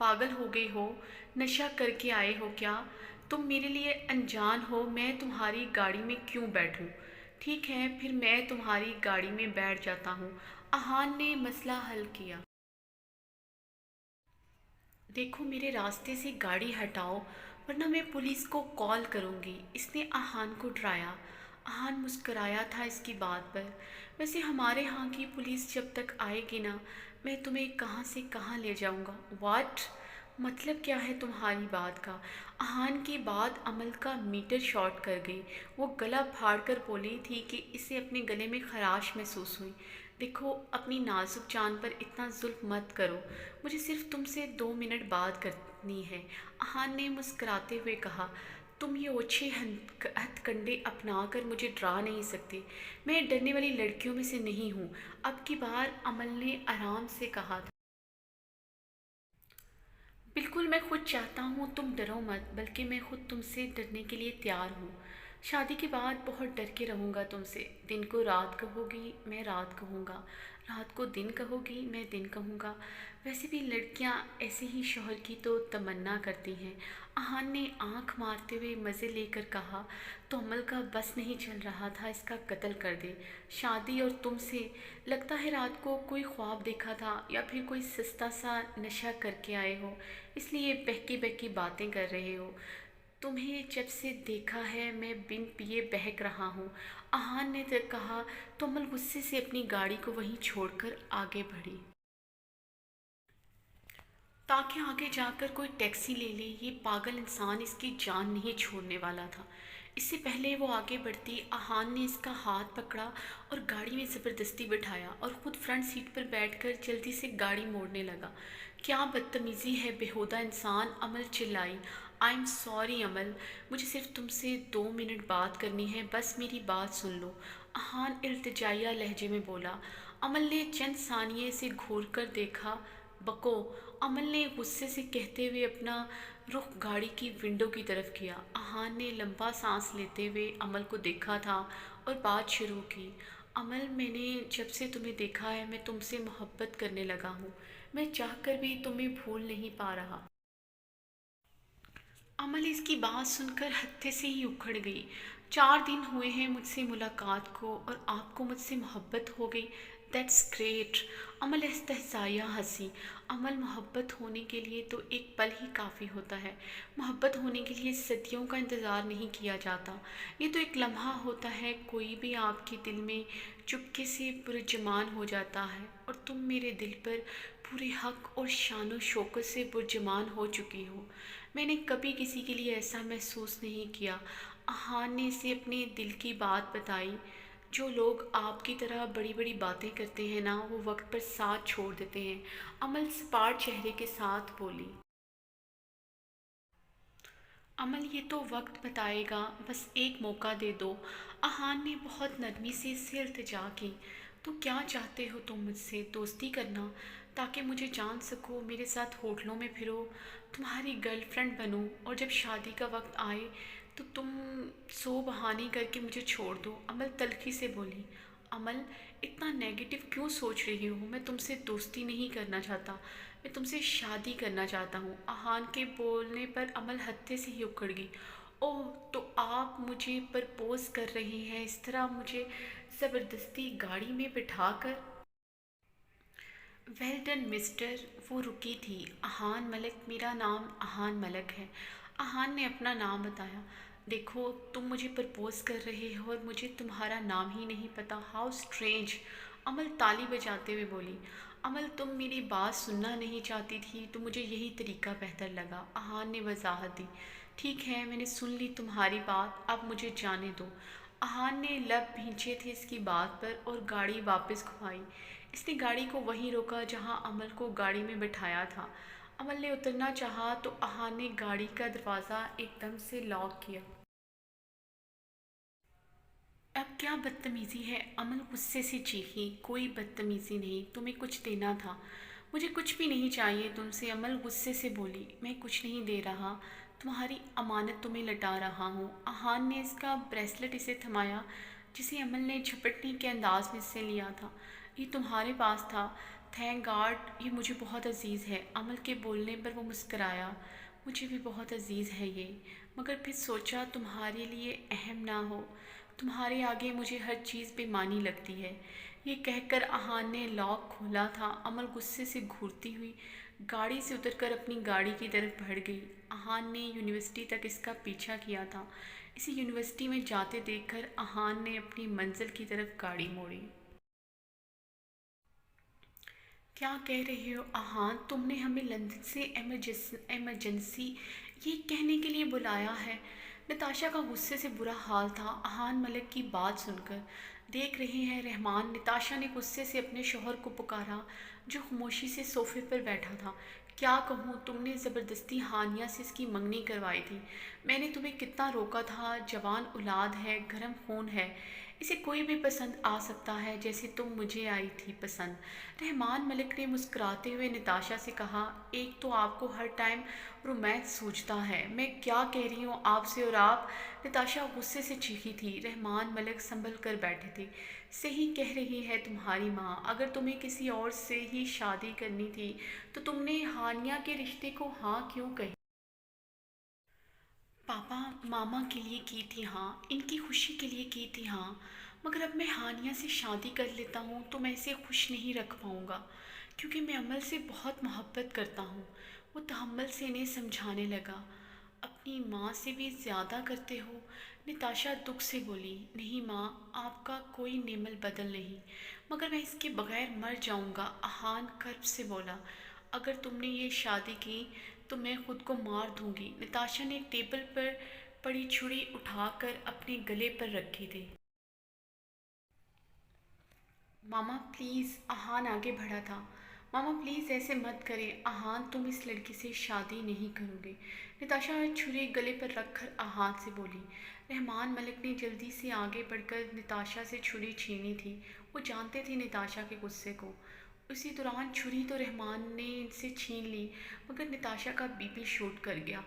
پاگل ہو گئی ہو؟ نشہ کر کے آئے ہو کیا؟ تم میرے لیے انجان ہو، میں تمہاری گاڑی میں کیوں بیٹھوں؟ ٹھیک ہے پھر میں تمہاری گاڑی میں بیٹھ جاتا ہوں۔ احان نے مسئلہ حل کیا۔ دیکھو میرے راستے سے گاڑی ہٹاؤ ورنہ میں پولیس کو کال کروں گی، اس نے احان کو ڈرایا۔ احان مسکرایا تھا اس کی بات پر۔ ویسے ہمارے ہاں کی پولیس جب تک آئے گی نا، میں تمہیں کہاں سے کہاں لے جاؤں گا۔ واٹ؟ مطلب کیا ہے تمہاری بات کا؟ احان کی بات عمل کا میٹر شارٹ کر گئی۔ وہ گلا پھاڑ کر بولی تھی کہ اسے اپنے گلے میں خراش محسوس ہوئی۔ دیکھو اپنی نازک جان پر اتنا ظلم مت کرو، مجھے صرف تم سے 2 منٹ بات کرنی ہے۔ احان نے مسکراتے ہوئے کہا، تم یہ اوچھے ہتھ کنڈے اپنا کر مجھے ڈرا نہیں سکتے، میں ڈرنے والی لڑکیوں میں سے نہیں ہوں۔ اب کی بار عمل نے آرام سے کہا تھا۔ بالکل میں خود چاہتا ہوں تم ڈرو مت، بلکہ میں خود تم سے ڈرنے کے لیے تیار ہوں۔ شادی کے بعد بہت ڈر کے رہوں گا تم سے۔ دن کو رات کہو گی میں رات کہوں گا، رات کو دن کہو گی میں دن کہوں گا۔ ویسے بھی لڑکیاں ایسے ہی شوہر کی تو تمنا کرتی ہیں۔ احان نے آنکھ مارتے ہوئے مزے لے کر کہا، تو عمل کا بس نہیں چل رہا تھا اس کا قتل کر دے۔ شادی اور تم سے، لگتا ہے رات کو کوئی خواب دیکھا تھا یا پھر کوئی سستا سا نشہ کر کے آئے ہو، اس لیے بہکی بہکی باتیں کر رہے ہو۔ تمہیں جب سے دیکھا ہے میں بن پیے بہک رہا ہوں۔ احان نے کہا تو عمل غصے سے اپنی گاڑی کو وہیں چھوڑ کر آگے بڑھی تاکہ آگے جا کر کوئی ٹیکسی لے لے۔ یہ پاگل انسان اس کی جان نہیں چھوڑنے والا تھا۔ اس سے پہلے وہ آگے بڑھتی، احان نے اس کا ہاتھ پکڑا اور گاڑی میں زبردستی بٹھایا اور خود فرنٹ سیٹ پر بیٹھ کر جلدی سے گاڑی موڑنے لگا۔ کیا بدتمیزی ہے بےہودہ انسان، عمل چلائی۔ آئی ایم سوری عمل، مجھے صرف تم سے 2 منٹ بات کرنی ہے، بس میری بات سن لو، احان التجائیہ لہجے میں بولا۔ عمل نے چند ثانیے سے گھور کر دیکھا۔ بکو، عمل نے غصے سے کہتے ہوئے اپنا رخ گاڑی کی ونڈو کی طرف کیا۔ احان نے لمبا سانس لیتے ہوئے عمل کو دیکھا تھا اور بات شروع کی۔ عمل، میں نے جب سے تمہیں دیکھا ہے میں تم سے محبت کرنے لگا ہوں، میں چاہ کر بھی تمہیں بھول نہیں پا رہا۔ عمل اس کی بات سن کر ہتھے سے ہی اکھڑ گئی۔ 4 دن ہوئے ہیں مجھ سے ملاقات کو اور آپ کو مجھ سے محبت ہو گئی؟ That's great. عمل استہزائیہ ہنسی۔ عمل، محبت ہونے کے لیے تو ایک پل ہی کافی ہوتا ہے، محبت ہونے کے لیے صدیوں کا انتظار نہیں کیا جاتا، یہ تو ایک لمحہ ہوتا ہے، کوئی بھی آپ کے دل میں چپکے سے پرجمان ہو جاتا ہے اور تم میرے دل پر پورے حق اور شان و شوکت سے پرجمان ہو چکی ہو۔ میں نے کبھی کسی کے لیے ایسا محسوس نہیں کیا۔ احان نے اسے اپنے دل کی بات بتائی۔ جو لوگ آپ کی طرح بڑی بڑی باتیں کرتے ہیں نا، وہ وقت پر ساتھ چھوڑ دیتے ہیں۔ عمل سپاٹ چہرے کے ساتھ بولی۔ عمل، یہ تو وقت بتائے گا، بس ایک موقع دے دو۔ احان نے بہت نرمی سے اس سے التجا کی۔ تو کیا چاہتے ہو تم مجھ سے؟ دوستی کرنا تاکہ مجھے جان سکو، میرے ساتھ ہوٹلوں میں پھرو، تمہاری گرل فرینڈ بنوں اور جب شادی کا وقت آئے تو تم 100 بہانے کر کے مجھے چھوڑ دو۔ عمل تلخی سے بولی۔ عمل، اتنا نیگیٹو کیوں سوچ رہی ہو؟ میں تم سے دوستی نہیں کرنا چاہتا، میں تم سے شادی کرنا چاہتا ہوں۔ احان کے بولنے پر عمل ہتھے سے ہی اکھڑ گئی۔ اوہ، تو آپ مجھے پرپوز کر رہے ہیں اس طرح مجھے زبردستی گاڑی میں بٹھا کر؟ Well done mister. وہ رکی تھی۔ احان ملک، میرا نام احان ملک ہے۔ احان نے اپنا نام بتایا۔ دیکھو تم مجھے پرپوز کر رہے ہو اور مجھے تمہارا نام ہی نہیں پتہ، ہاؤ اسٹرینج۔ عمل تالی بجاتے ہوئے بولی۔ عمل، تم میری بات سننا نہیں چاہتی تھی تو مجھے یہی طریقہ بہتر لگا۔ احان نے وضاحت دی۔ ٹھیک ہے میں نے سن لی تمہاری بات، اب مجھے جانے دو۔ احان نے لب بھینچے تھے اس کی بات پر اور گاڑی واپس گھمائی۔ اس نے گاڑی کو وہیں روکا جہاں عمل کو گاڑی میں بٹھایا تھا۔ عمل نے اترنا چاہا تو احان نے گاڑی کا دروازہ ایک دم سے لاک کیا۔ اب کیا بدتمیزی ہے؟ عمل غصے سے چیخی۔ کوئی بدتمیزی نہیں، تمہیں کچھ دینا تھا۔ مجھے کچھ بھی نہیں چاہیے تم سے، عمل غصے سے بولی۔ میں کچھ نہیں دے رہا، تمہاری امانت تمہیں لٹا رہا ہوں۔ احان نے اس کا بریسلٹ اسے تھمایا۔ جسے عمل نے جھپٹنے کے انداز میں سے لیا تھا۔ یہ تمہارے پاس تھا، تھینک گاڈ، یہ مجھے بہت عزیز ہے۔ عمل کے بولنے پر وہ مسکرایا۔ مجھے بھی بہت عزیز ہے یہ، مگر پھر سوچا تمہارے لیے اہم نہ ہو، تمہارے آگے مجھے ہر چیز بے معنی لگتی ہے۔ یہ کہہ کر احان نے لاک کھولا تھا۔ عمل غصے سے گھورتی ہوئی گاڑی سے اتر کر اپنی گاڑی کی طرف بڑھ گئی۔ احان نے یونیورسٹی تک اس کا پیچھا کیا تھا۔ اسے یونیورسٹی میں جاتے دیکھ کر احان نے اپنی منزل کی طرف گاڑی موڑی۔ کیا کہہ رہے ہو احان؟ تم نے ہمیں لندن سے ایمرجنسی یہ کہنے کے لیے بلایا ہے؟ نتاشا کا غصے سے برا حال تھا احان ملک کی بات سن کر۔ دیکھ رہے ہیں رحمان، نتاشا نے غصے سے اپنے شوہر کو پکارا جو خاموشی سے صوفے پر بیٹھا تھا۔ کیا کہوں، تم نے زبردستی ہانیہ سے اس کی منگنی کروائی تھی۔ میں نے تمہیں کتنا روکا تھا، جوان اولاد ہے، گرم خون ہے، اسے کوئی بھی پسند آ سکتا ہے جیسے تم مجھے آئی تھی پسند۔ رحمان ملک نے مسکراتے ہوئے نتاشا سے کہا، ایک تو آپ کو ہر ٹائم رومانس سوچتا ہے، میں کیا کہہ رہی ہوں آپ سے، اور آپ۔ نتاشا غصے سے چیخی تھی۔ رحمان ملک سنبھل کر بیٹھے تھے۔ صحیح کہہ رہی ہے تمہاری ماں، اگر تمہیں کسی اور سے ہی شادی کرنی تھی تو تم نے ہانیہ کے رشتے کو ہاں کیوں کہی؟ پاپا ماما کے لیے کی تھی ہاں، ان کی خوشی کے لیے کی تھی ہاں، مگر اب میں ہانیہ سے شادی کر لیتا ہوں تو میں اسے خوش نہیں رکھ پاؤں گا، کیونکہ میں عمل سے بہت محبت کرتا ہوں۔ وہ تحمل سے انہیں سمجھانے لگا۔ اپنی ماں سے بھی زیادہ کرتے ہو؟ نتاشا دکھ سے بولی۔ نہیں ماں، آپ کا کوئی نیمل بدل نہیں، مگر میں اس کے بغیر مر جاؤں گا، احان کرب سے بولا۔ اگر تم نے یہ شادی کی تو میں خود کو مار دوں گی۔ نتاشا نے ٹیبل پر پڑی چھری اٹھا کر اپنے گلے پر رکھی تھی۔ ماما پلیز، احان آگے بڑھا تھا۔ ماما پلیز ایسے مت کریں، احان تم اس لڑکی سے شادی نہیں کرو گے۔ نتاشا چھری گلے پر رکھ کر احان سے بولی۔ رحمان ملک نے جلدی سے آگے بڑھ کر نتاشا سے چھری چھینی تھی۔ وہ جانتے تھے نتاشا کے غصے کو۔ اسی دوران چھری تو رحمان نے ان سے چھین لی، مگر نتاشا کا بی پی شوٹ کر گیا۔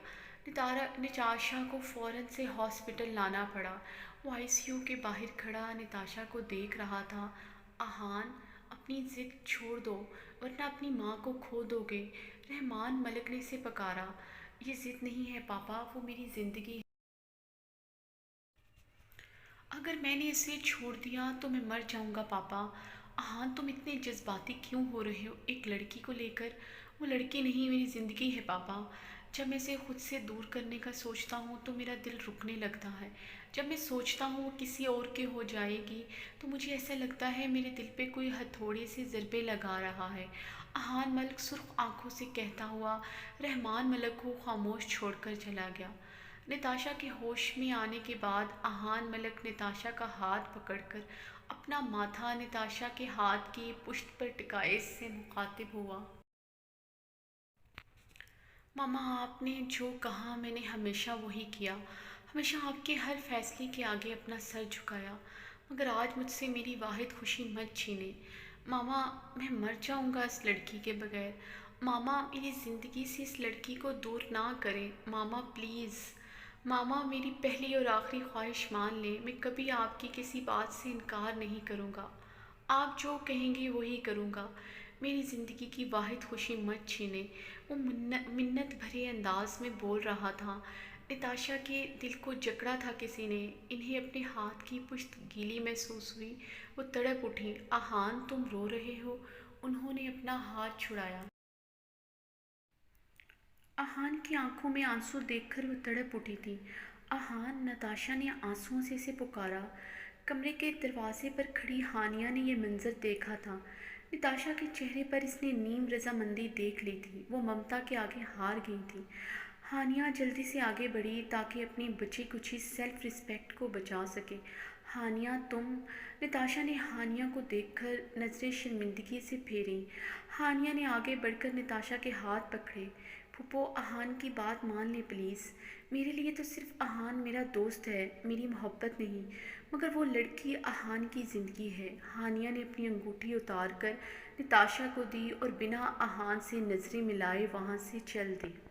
نتاشا کو فوراً سے ہاسپٹل لانا پڑا۔ وہ آئی سی یو کے باہر کھڑا نتاشا کو دیکھ رہا تھا۔ احان، اپنی ضد چھوڑ دو ورنہ اپنی ماں کو کھو دو گے، رحمان ملک نے اسے پکارا۔ یہ ضد نہیں ہے پاپا، وہ میری زندگی ہے۔ اگر میں نے اسے چھوڑ دیا تو میں مر جاؤں گا پاپا۔ احان تم اتنے جذباتی کیوں ہو رہے ہو ایک لڑکی کو لے کر؟ وہ لڑکی نہیں، میری زندگی ہے پاپا۔ جب میں اسے خود سے دور کرنے کا سوچتا ہوں تو میرا دل رکنے لگتا ہے۔ جب میں سوچتا ہوں وہ کسی اور کے ہو جائے گی تو مجھے ایسا لگتا ہے میرے دل پہ کوئی ہتھوڑے سے ضربے لگا رہا ہے، احان ملک سرخ آنکھوں سے کہتا ہوا رحمان ملک کو خاموش چھوڑ کر چلا گیا۔ نتاشا کے ہوش میں آنے کے بعد احان ملک نتاشا کا ہاتھ پکڑ کر اپنا ماتھا نتاشا کے ہاتھ کی پشت پر ٹکائے اس سے مخاطب ہوا۔ ماما آپ نے جو کہا میں نے ہمیشہ وہی کیا، ہمیشہ آپ کے ہر فیصلے کے آگے اپنا سر جھکایا، مگر آج مجھ سے میری واحد خوشی مت چھینیں۔ ماما میں مر جاؤں گا اس لڑکی کے بغیر۔ ماما میری زندگی سے اس لڑکی کو دور نہ کریں، ماما پلیز۔ ماما میری پہلی اور آخری خواہش مان لیں، میں کبھی آپ کی کسی بات سے انکار نہیں کروں گا، آپ جو کہیں گے وہی کروں گا، میری زندگی کی واحد خوشی مت چھینیں۔ وہ منت بھرے انداز میں بول رہا تھا۔ نتاشا کے دل کو جکڑا تھا کسی نے، انہیں اپنے ہاتھ کی پشت گیلی محسوس ہوئی۔ وہ تڑپ اٹھی۔ احان تم رو رہے ہو؟ انہوں نے اپنا ہاتھ چھڑایا۔ احان کی آنکھوں میں آنسو دیکھ کر وہ تڑپ اٹھی تھی۔ احان، نتاشا نے آنسوؤں سے اسے پکارا۔ کمرے کے دروازے پر کھڑی ہانیہ نے یہ منظر دیکھا تھا۔ نتاشا کے چہرے پر اس نے نیم رضامندی دیکھ لی تھی، وہ ممتا کے آگے ہار گئی تھی۔ ہانیہ جلدی سے آگے بڑھی تاکہ اپنی بچی کچی سیلف رسپیکٹ کو بچا سکے۔ ہانیہ تم؟ نتاشا نے ہانیہ کو دیکھ کر نظریں شرمندگی سے پھیریں۔ ہانیہ نے آگے بڑھ کر نتاشا کے ہاتھ پکڑے۔ پھوپھو احان کی بات مان لیں پلیز، میرے لیے تو صرف احان میرا دوست ہے، میری محبت نہیں، مگر وہ لڑکی احان کی زندگی ہے۔ ہانیہ نے اپنی انگوٹھی اتار کر نتاشا کو دی اور بنا احان سے نظریں ملائے وہاں سے چل دی۔